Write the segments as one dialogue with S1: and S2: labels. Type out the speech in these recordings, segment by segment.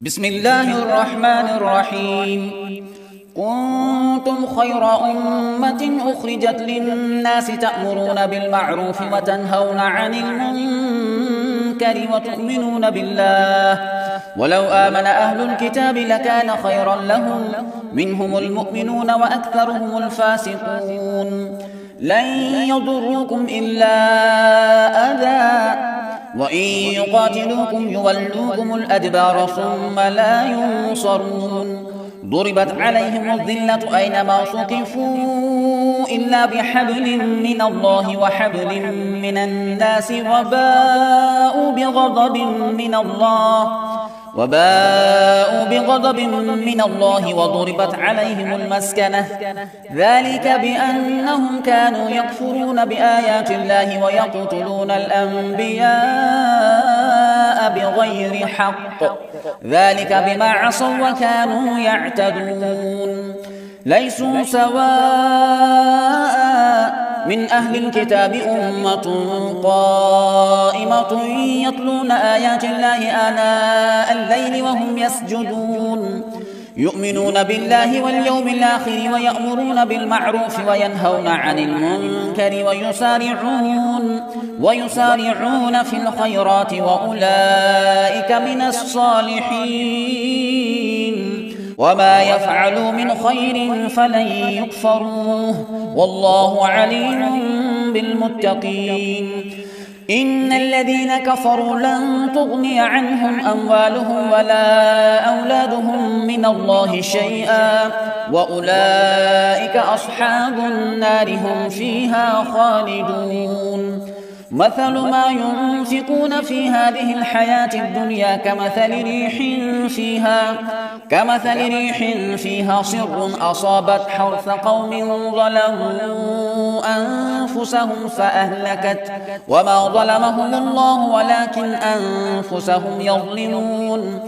S1: بسم الله الرحمن الرحيم. كنتم خير أمة أخرجت للناس تأمرون بالمعروف وتنهون عن المنكر وتؤمنون بالله ولو آمن أهل الكتاب لكان خيرا لهم منهم المؤمنون وأكثرهم الفاسقون. لن يضروكم إلا أذى وإن يقاتلوكم يولوكم الأدبار ثم لا ينصرون. ضربت عليهم الذلة أينما ثقفوا إلا بحبل من الله وحبل من الناس وباءوا بغضب من الله وضربت عليهم المسكنة ذلك بأنهم كانوا يكفرون بآيات الله ويقتلون الأنبياء بغير حق ذلك بما عصوا وكانوا يعتدون. ليسوا سواء من أهل الكتاب أمة قائمة يتلون آيات الله آناء الليل وهم يسجدون يؤمنون بالله واليوم الآخر ويأمرون بالمعروف وينهون عن المنكر ويسارعون في الخيرات وأولئك من الصالحين. وما يفعلوا من خير فلن يكفروه والله عليم بالمتقين. إن الذين كفروا لن تغني عنهم أموالهم ولا أولادهم من الله شيئا وأولئك أصحاب النار هم فيها خالدون. مثل ما ينفقون في هذه الحياة الدنيا كمثل ريح فيها صر أصابت حرث قوم ظلموا أنفسهم فأهلكت وما ظلمهم الله ولكن أنفسهم يظلمون.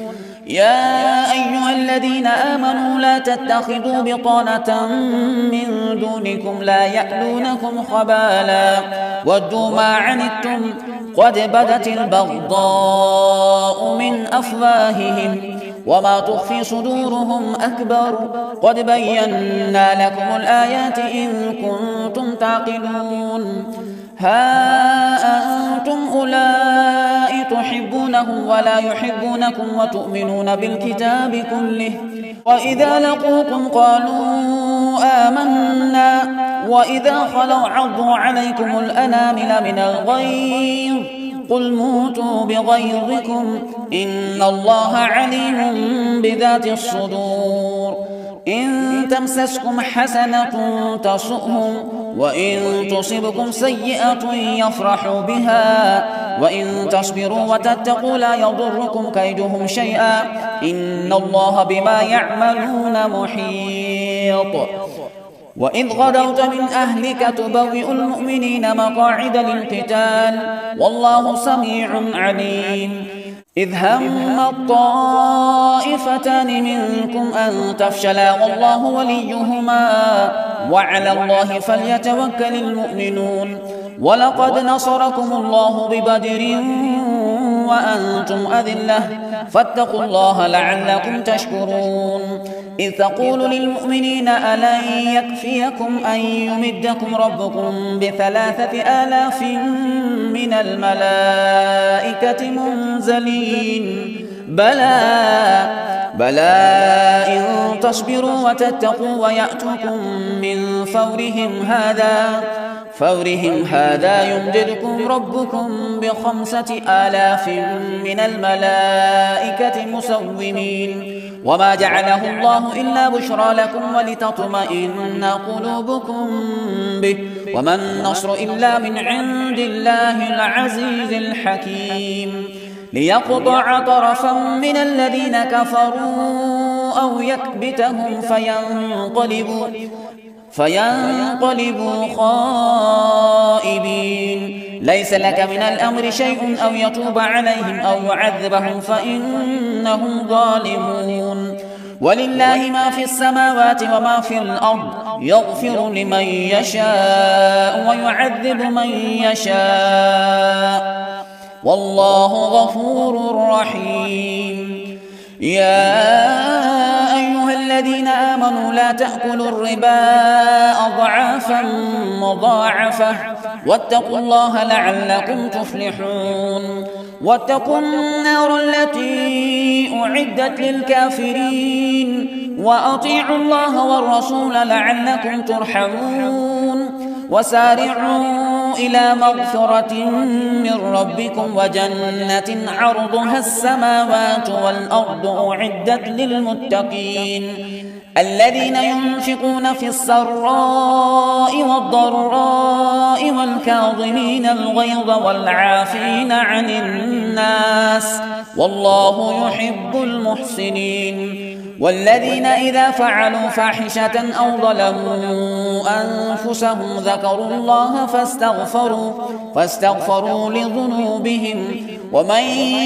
S1: يا أيها الذين آمنوا لا تتخذوا بطانة من دونكم لا يألونكم خبالا ودوا ما عنتم قد بدت البغضاء من أفواههم وما تخفي صدورهم أكبر قد بينا لكم الآيات إن كنتم تعقلون. ها أنتم أولئك تحبونهم ولا يحبونكم وتؤمنون بالكتاب كله وإذا لقوكم قالوا آمنا وإذا خلوا عضوا عليكم الأنامل من الغيظ قل موتوا بغيظكم إن الله عليم بذات الصدور. إن تمسسكم حسنة تسؤهم وإن تصبكم سيئة يفرحوا بها وإن تصبروا وتتقوا لا يضركم كيدهم شيئا إن الله بما يعملون محيط. وإذ غدوت من أهلك تبوئ المؤمنين مقاعد للقتال والله سميع عليم. إذ هم الطائفتان منكم أن تفشلا والله وليهما وعلى الله فليتوكل المؤمنون. ولقد نصركم الله ببدر وأنتم أذلة فاتقوا الله لعلكم تشكرون. إذ تقول للمؤمنين ألن يكفيكم أن يمدكم ربكم ب3,000 من الملائكة منزلين بلى إن تصبروا وتتقوا ويأتوكم من فورهم هذا يمددكم ربكم ب5,000 من الملائكة مسومين. وما جعله الله إلا بشرى لكم ولتطمئن قلوبكم به وما النصر إلا من عند الله العزيز الحكيم. ليقطع طرفا من الذين كفروا أو يكبتهم فينقلبوا خائبين. ليس لك من الأمر شيء أو يتوب عليهم أو يعذبهم فإنهم ظالمون. ولله ما في السماوات وما في الأرض يغفر لمن يشاء ويعذب من يشاء والله غفور رحيم. يا أيها الذين آمنوا لا تأكلوا الربا أضعافا مضاعفة واتقوا الله لعلكم تفلحون واتقوا النار التي أعدت للكافرين وأطيعوا الله والرسول لعلكم ترحمون وسارعوا إلى مغفرة من ربكم وجنة عرضها السماوات والأرض أعدت للمتقين الذين ينفقون في السراء والضراء والكاظمين الغيظ والعافين عن الناس والله يحب المحسنين والذين إذا فعلوا فاحشة أو ظلموا أنفسهم ذكروا الله فاستغفروا لذنوبهم ومن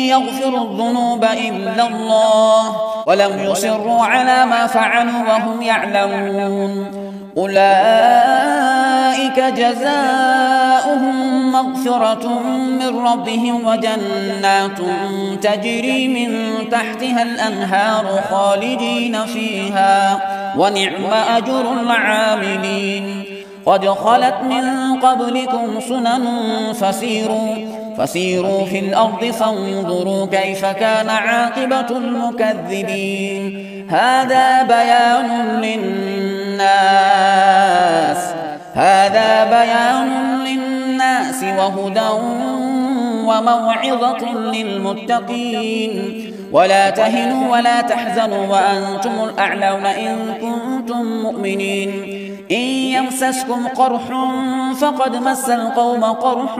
S1: يغفر الذنوب إلا الله ولم يصروا على ما فعلوا وهم يعلمون أولئك جزاؤهم مغفرة من ربهم وجنات تجري من تحتها الأنهار خالدين فيها ونعم أجر العاملين قد خلت من قبلكم سنن فسيروا في الأرض فانظروا كيف كان عاقبة المكذبين هذا بيان للناس وهدى وموعظة للمتقين ولا تهنوا ولا تحزنوا وأنتم الأعلون إن كنتم مؤمنين إن يمسسكم قرح فقد مس القوم قرح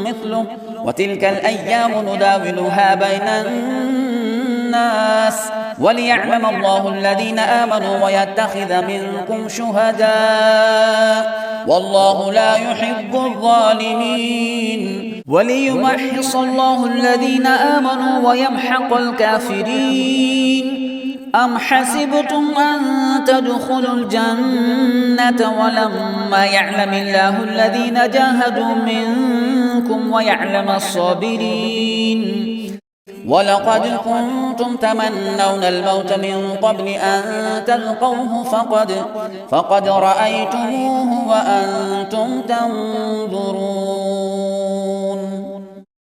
S1: مثله وتلك الأيام نداولها بين الناس وليعلم الله الذين آمنوا ويتخذ منكم شهداء والله لا يحب الظالمين وليمحص الله الذين آمنوا ويمحق الكافرين أم حسبتم أن تدخلوا الجنة ولما يعلم الله الذين جاهدوا منكم ويعلم الصابرين ولقد كنتم تمنون الموت من قبل أن تلقوه فقد رأيتموه وأنتم تنظرون